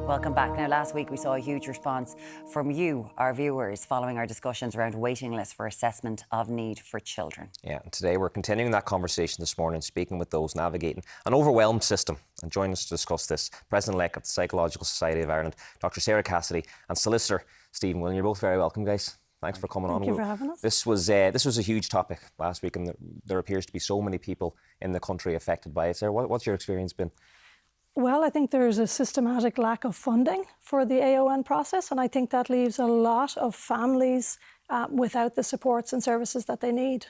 Welcome back. Now, last week we saw a huge response from you, our viewers, following our discussions around waiting lists for assessment of need for children. Yeah, and today we're continuing that conversation this morning, speaking with those navigating an overwhelmed system. And joining us to discuss this, President-elect of the Psychological Society of Ireland, Dr. Sarah Cassidy, and Solicitor Stephen William. You're both very welcome, guys. Thanks for coming on. Thank you for having us. This was a huge topic last week, and there appears to be so many people in the country affected by it. Sarah, what's your experience been? Well, I think there's a systematic lack of funding for the AON process, and I think that leaves a lot of families without the supports and services that they need.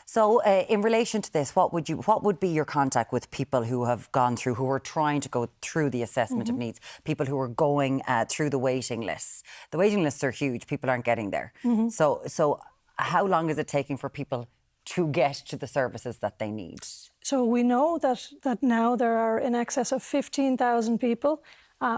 So, in relation to this, what would be your contact with people who have gone through, who are trying to go through the assessment of needs, people who are going through the waiting lists? The waiting lists are huge. People aren't getting there. So, how long is it taking for people to get to the services that they need? So we know that now there are in excess of 15,000 people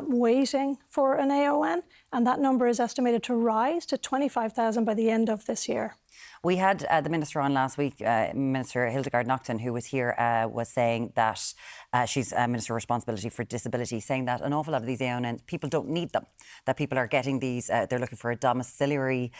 waiting for an AON, and that number is estimated to rise to 25,000 by the end of this year. We had the Minister on last week, Minister Hildegard Naughton, who was here, was saying that she's Minister of Responsibility for Disability, saying that an awful lot of these AONs, people don't need them, that people are getting these, they're looking for a domiciliary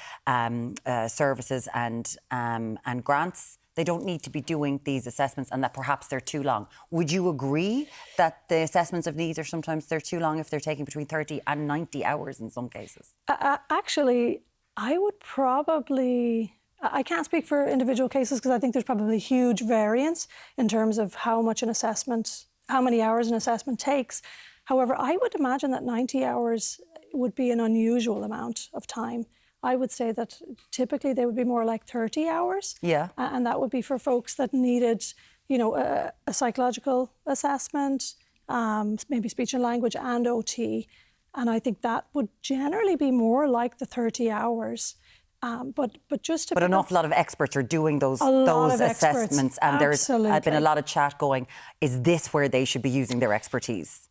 services and grants. They don't need to be doing these assessments, and that perhaps they're too long. Would you agree that the assessments of needs are sometimes they're too long if they're taking between 30 and 90 hours in some cases? Actually, I would probably... I can't speak for individual cases because I think there's probably huge variance in terms of how much an assessment, how many hours an assessment takes. However, I would imagine that 90 hours would be an unusual amount of time. I would say that typically they would be more like 30 hours. Yeah. And that would be for folks that needed, you know, a psychological assessment, maybe speech and language and OT. And I think that would generally be more like the 30 hours. But an awful lot of experts are doing those assessments, and there's been a lot of chat going, is this where they should be using their expertise?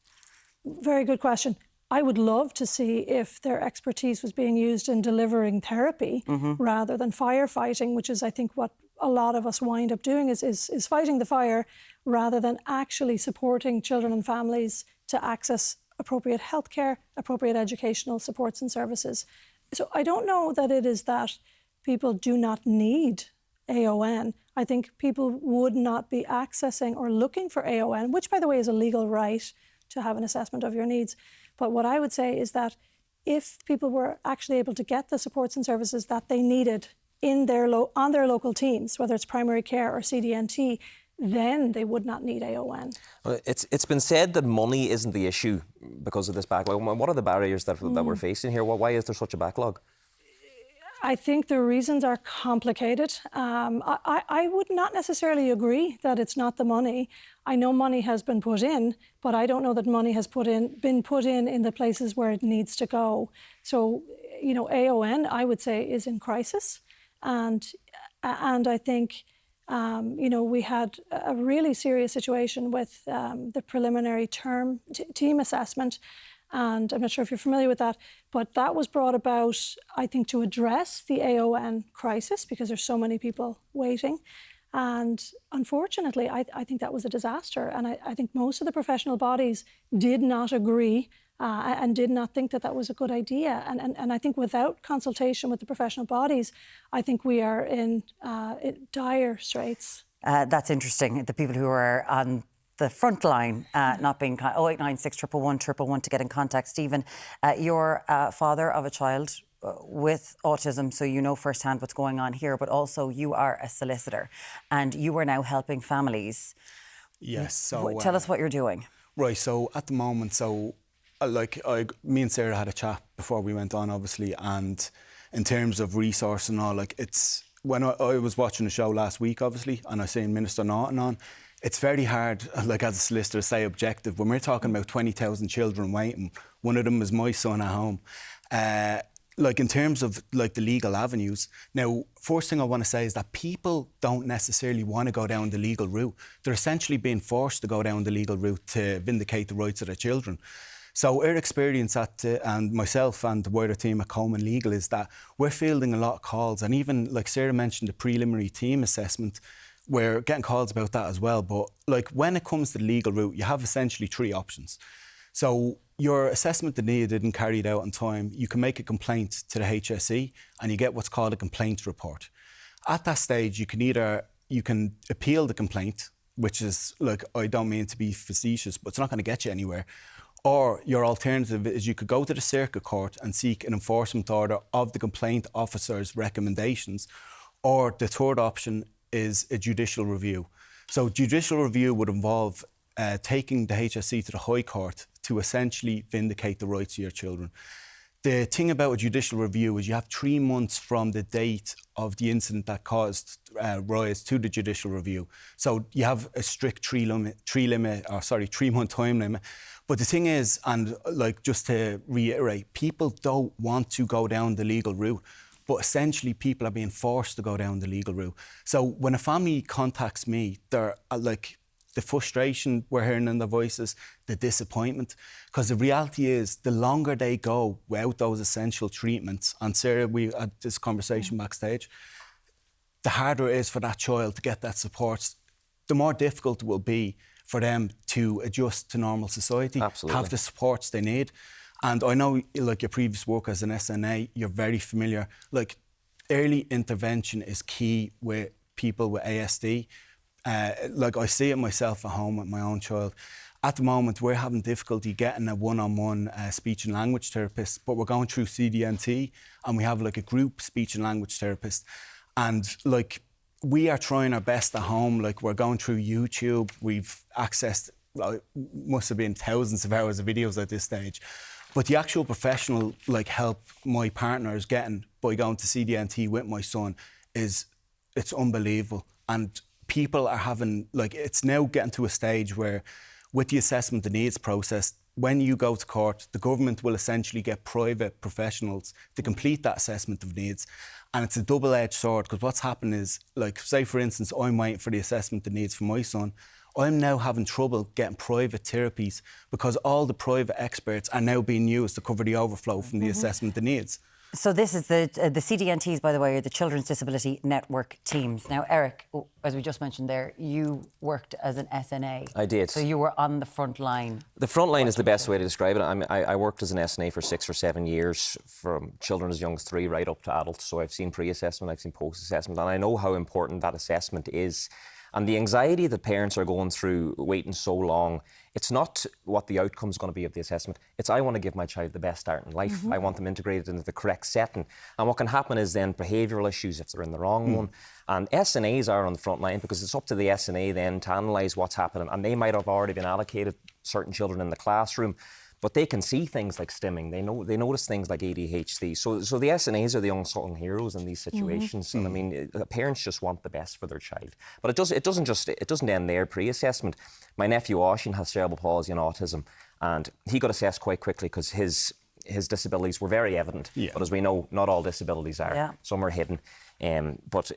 Very good question. I would love to see if their expertise was being used in delivering therapy rather than firefighting, which is, I think, what a lot of us wind up doing is fighting the fire rather than actually supporting children and families to access appropriate healthcare, appropriate educational supports and services. So I don't know that it is that people do not need AON. I think people would not be accessing or looking for AON, which, by the way, is a legal right to have an assessment of your needs. But what I would say is that if people were actually able to get the supports and services that they needed in their on their local teams, whether it's primary care or CDNT, then they would not need AON. Well, it's been said that money isn't the issue because of this backlog. What are the barriers that we're facing here? Why is there such a backlog? I think the reasons are complicated. I would not necessarily agree that it's not the money. I know money has been put in, but I don't know that money has been put in the places where it needs to go. So, you know, AON, I would say, is in crisis. And I think, you know, we had a really serious situation with the preliminary term team assessment. And I'm not sure if you're familiar with that, but that was brought about, I think, to address the AON crisis because there's so many people waiting. And unfortunately, I think that was a disaster. And I think most of the professional bodies did not agree and did not think that that was a good idea. And I think without consultation with the professional bodies, I think we are in dire straits. That's interesting. The people who are on the front line not being 0896 111 111 to get in contact. Stephen, you're a father of a child with autism, so you know firsthand what's going on here, but also you are a solicitor and you are now helping families. Yes. So tell us what you're doing. Right. So at the moment, me and Sarah had a chat before we went on, obviously, and in terms of resource and all, it's when I was watching the show last week, obviously, and I seen Minister Naughton on. It's very hard, as a solicitor, to say objective. When we're talking about 20,000 children waiting, one of them is my son at home. In terms of the legal avenues, now, first thing I want to say is that people don't necessarily want to go down the legal route. They're essentially being forced to go down the legal route to vindicate the rights of their children. So our experience and myself and the wider team at Coleman Legal is that we're fielding a lot of calls, and even, like Sarah mentioned, the preliminary team assessment, we're getting calls about that as well. But when it comes to the legal route, you have essentially three options. So your assessment of need isn't carried out on time, you can make a complaint to the HSE and you get what's called a complaint report. At that stage, you can appeal the complaint, which is, like, I don't mean to be facetious, but it's not going to get you anywhere. Or your alternative is you could go to the circuit court and seek an enforcement order of the complaint officer's recommendations. Or the third option is a judicial review. So judicial review would involve taking the HSE to the High Court to essentially vindicate the rights of your children. The thing about a judicial review is you have 3 months from the date of the incident that caused rise to the judicial review. So you have a strict 3-month time limit. But the thing is, and like just to reiterate, people don't want to go down the legal route, but essentially people are being forced to go down the legal route. So when a family contacts me, they're like, the frustration we're hearing in their voices, the disappointment. Because the reality is, the longer they go without those essential treatments, and Sarah, we had this conversation backstage, the harder it is for that child to get that support, the more difficult it will be for them to adjust to normal society, Absolutely. have the supports they need. And I know, like, your previous work as an SNA, you're very familiar. Like, early intervention is key with people with ASD. Like, I see it myself at home with my own child. At the moment, we're having difficulty getting a one-on-one speech and language therapist, but we're going through CDNT and we have like a group speech and language therapist. And like, we are trying our best at home. Like, we're going through YouTube. We've accessed, must have been thousands of hours of videos at this stage. But the actual professional like help my partner is getting by going to CDNT with my son it's unbelievable. And people are having, like, it's now getting to a stage where with the assessment of needs process, when you go to court, the government will essentially get private professionals to complete that assessment of needs. And it's a double-edged sword, because what's happened is, like, say for instance, I'm waiting for the assessment of needs for my son. I'm now having trouble getting private therapies because all the private experts are now being used to cover the overflow from the assessment of needs. So this is the CDNTs, by the way, are the Children's Disability Network teams. Now, Eric, as we just mentioned there, you worked as an SNA. I did. So you were on the front line. The front line is the best way to describe it. I worked as an SNA for 6 or 7 years, from children as young as 3 right up to adults. So I've seen pre-assessment, I've seen post-assessment, and I know how important that assessment is. And the anxiety that parents are going through waiting so long, it's not what the outcome is going to be of the assessment. It's, I want to give my child the best start in life. I want them integrated into the correct setting. And what can happen is then behavioural issues if they're in the wrong one. And SNAs are on the front line because it's up to the SNA then to analyse what's happening. And they might have already been allocated certain children in the classroom, but they can see things like stimming. They notice things like ADHD. So the SNAs are the unsung heroes in these situations. And I mean, parents just want the best for their child. But it doesn't end there. Pre-assessment. My nephew Oisin has cerebral palsy and autism, and he got assessed quite quickly because his disabilities were very evident. Yeah. But as we know, not all disabilities are. Yeah. Some are hidden. But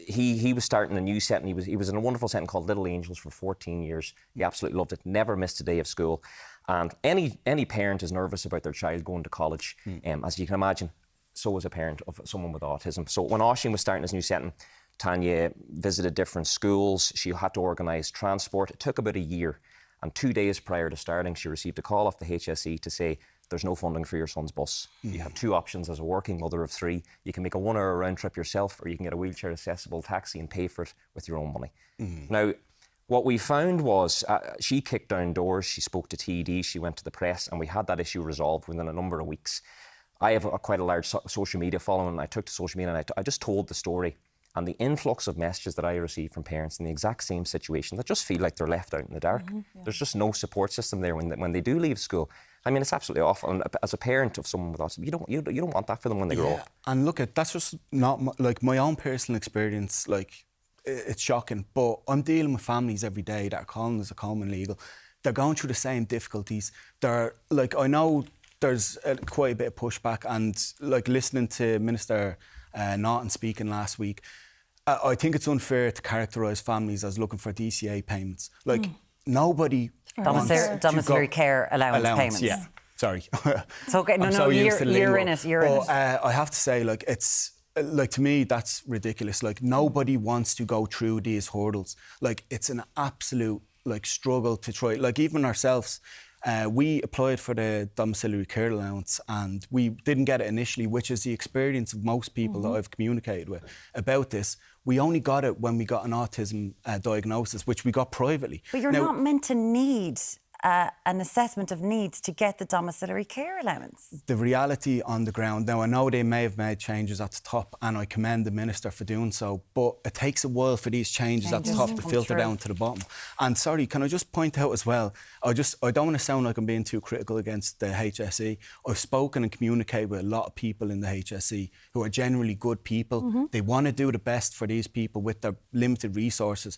he was starting a new setting. He was in a wonderful setting called Little Angels for 14 years. He absolutely loved it. Never missed a day of school. And any parent is nervous about their child going to college. As you can imagine, so is a parent of someone with autism. So when Oisin was starting his new setting, Tanya visited different schools. She had to organise transport. It took about a year. And 2 days prior to starting, she received a call off the HSE to say, there's no funding for your son's bus. You have 2 options as a working mother of 3. You can make a 1-hour round trip yourself, or you can get a wheelchair accessible taxi and pay for it with your own money. Now, what we found was she kicked down doors, she spoke to TD, she went to the press, and we had that issue resolved within a number of weeks. I have quite a large social media following. I took to social media and I just told the story. And the influx of messages that I received from parents in the exact same situation that just feel like they're left out in the dark. There's just no support system there when they do leave school. I mean, it's absolutely awful. And as a parent of someone with autism, you don't want that for them when they grow up. And look, that's just not like my own personal experience. Like, it's shocking. But I'm dealing with families every day that are calling us a common legal. They're going through the same difficulties. They're like, I know there's quite a bit of pushback, and like listening to Minister Naughton speaking last week, I think it's unfair to characterise families as looking for DCA payments. Like, nobody Domiciliary care allowance payments. Yeah, sorry. It's okay. No, you're in it. I have to say, like, it's like, to me, that's ridiculous. Like, nobody wants to go through these hurdles. Like, it's an absolute like struggle to try. Like, even ourselves, We applied for the domiciliary care allowance and we didn't get it initially, which is the experience of most people that I've communicated with about this. We only got it when we got an autism diagnosis, which we got privately. But you're not meant to need an assessment of needs to get the domiciliary care allowance. The reality on the ground, now I know they may have made changes at the top and I commend the Minister for doing so, but it takes a while for these changes at the top to filter down to the bottom. And sorry, can I just point out as well, I don't want to sound like I'm being too critical against the HSE. I've spoken and communicated with a lot of people in the HSE who are generally good people. They want to do the best for these people with their limited resources.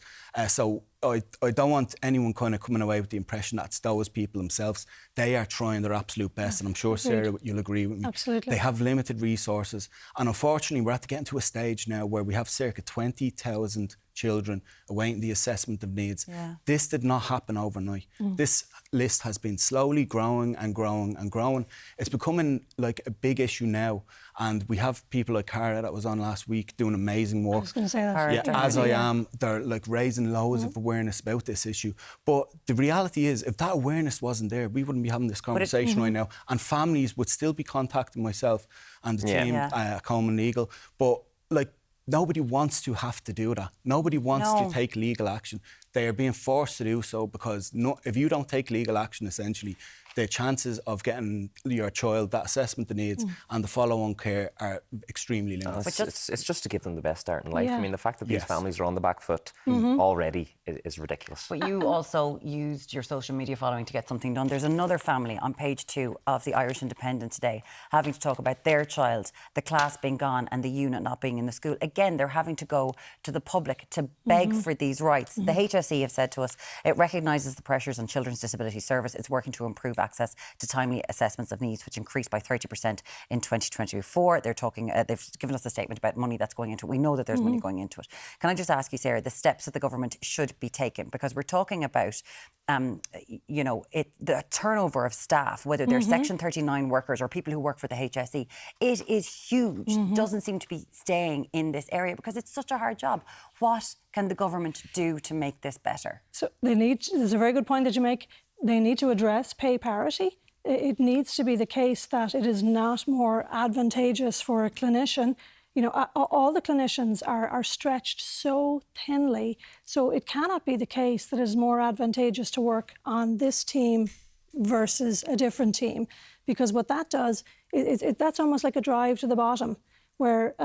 So I don't want anyone kind of coming away with the impression that it's those people themselves. They are trying their absolute best, and I'm sure, Sarah, you'll agree with me. Absolutely. They have limited resources, and unfortunately, we're getting to a stage now where we have circa 20,000 children awaiting the assessment of needs. This did not happen overnight. This list has been slowly growing and growing and growing. It's becoming like a big issue now, and we have people like Cara that was on last week doing amazing work. I was going to say that. Yeah, as I am, they're like raising loads of awareness about this issue. But the reality is, if that awareness wasn't there, we wouldn't be having this conversation right now, and families would still be contacting myself and the team at Coleman Legal. But like, nobody wants to have to do that. Nobody wants to take legal action. They are being forced to do so because if you don't take legal action, essentially, the chances of getting your child that assessment of needs and the follow-on care are extremely limited. It's just to give them the best start in life. I mean, the fact that these families are on the back foot already is ridiculous. But you also used your social media following to get something done. There's another family on page 2 of the Irish Independent today having to talk about their child, the class being gone and the unit not being in the school. Again, they're having to go to the public to beg for these rights. The HSE have said to us it recognises the pressures on Children's Disability Service. It's working to improve access to timely assessments of needs, which increased by 30% in 2024. They're talking, they've given us a statement about money that's going into it. We know that there's money going into it. Can I just ask you, Sarah, the steps that the government should be taking? Because we're talking about, you know, the turnover of staff, whether they're Section 39 workers or people who work for the HSE, it is huge. Doesn't seem to be staying in this area because it's such a hard job. What can the government do to make this better? So there's a very good point that you make. They need to address pay parity. It needs to be the case that it is not more advantageous for a clinician. You know, all the clinicians are stretched so thinly, so it cannot be the case that it is more advantageous to work on this team versus a different team, because what that does, that's almost like a drive to the bottom, where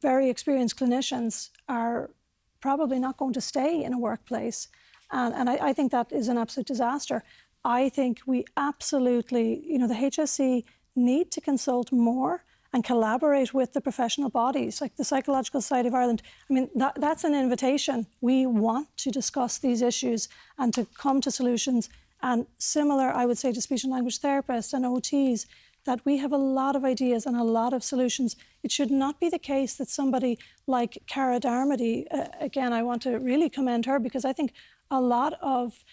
very experienced clinicians are probably not going to stay in a workplace. And I think that is an absolute disaster. I think we absolutely, you know, the HSE need to consult more and collaborate with the professional bodies like the Psychological Society of Ireland. I mean, that's an invitation. We want to discuss these issues and to come to solutions. And similar, I would say, to speech and language therapists and OTs, that we have a lot of ideas and a lot of solutions. It should not be the case that somebody like Cara Darmody, again, I want to really commend her, because I think a lot of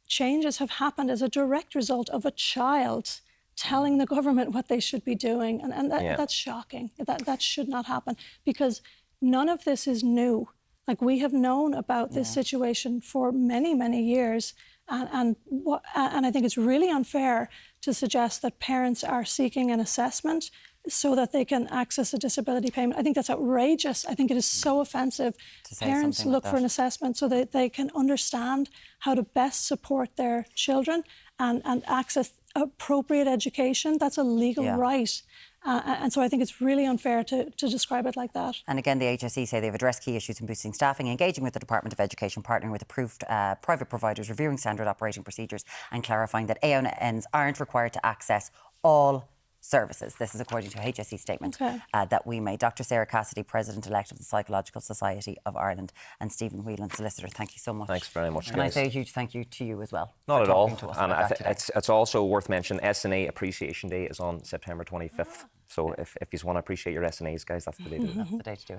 changes have happened as a direct result of a child telling the government what they should be doing. And that's shocking. That should not happen, because none of this is new. Like, we have known about this situation for many, many years. And I think it's really unfair to suggest that parents are seeking an assessment so that they can access a disability payment. I think that's outrageous. I think it is so offensive. Parents look for an assessment so that they can understand how to best support their children and access appropriate education. That's a legal right. And so I think it's really unfair to describe it like that. And again, the HSE say they've addressed key issues in boosting staffing, engaging with the Department of Education, partnering with approved private providers, reviewing standard operating procedures and clarifying that AONs aren't required to access all services. This is according to a HSE statement that we made. Dr. Sarah Cassidy, President-elect of the Psychological Society of Ireland, and Stephen Whelan, Solicitor. Thank you so much. Thanks very much. And I say a huge thank you to you as well. Not at all. And it's also worth mentioning, SNA Appreciation Day is on September 25th. So if you want to appreciate your SNAs, guys, that's the day to do it. That's the day to do it.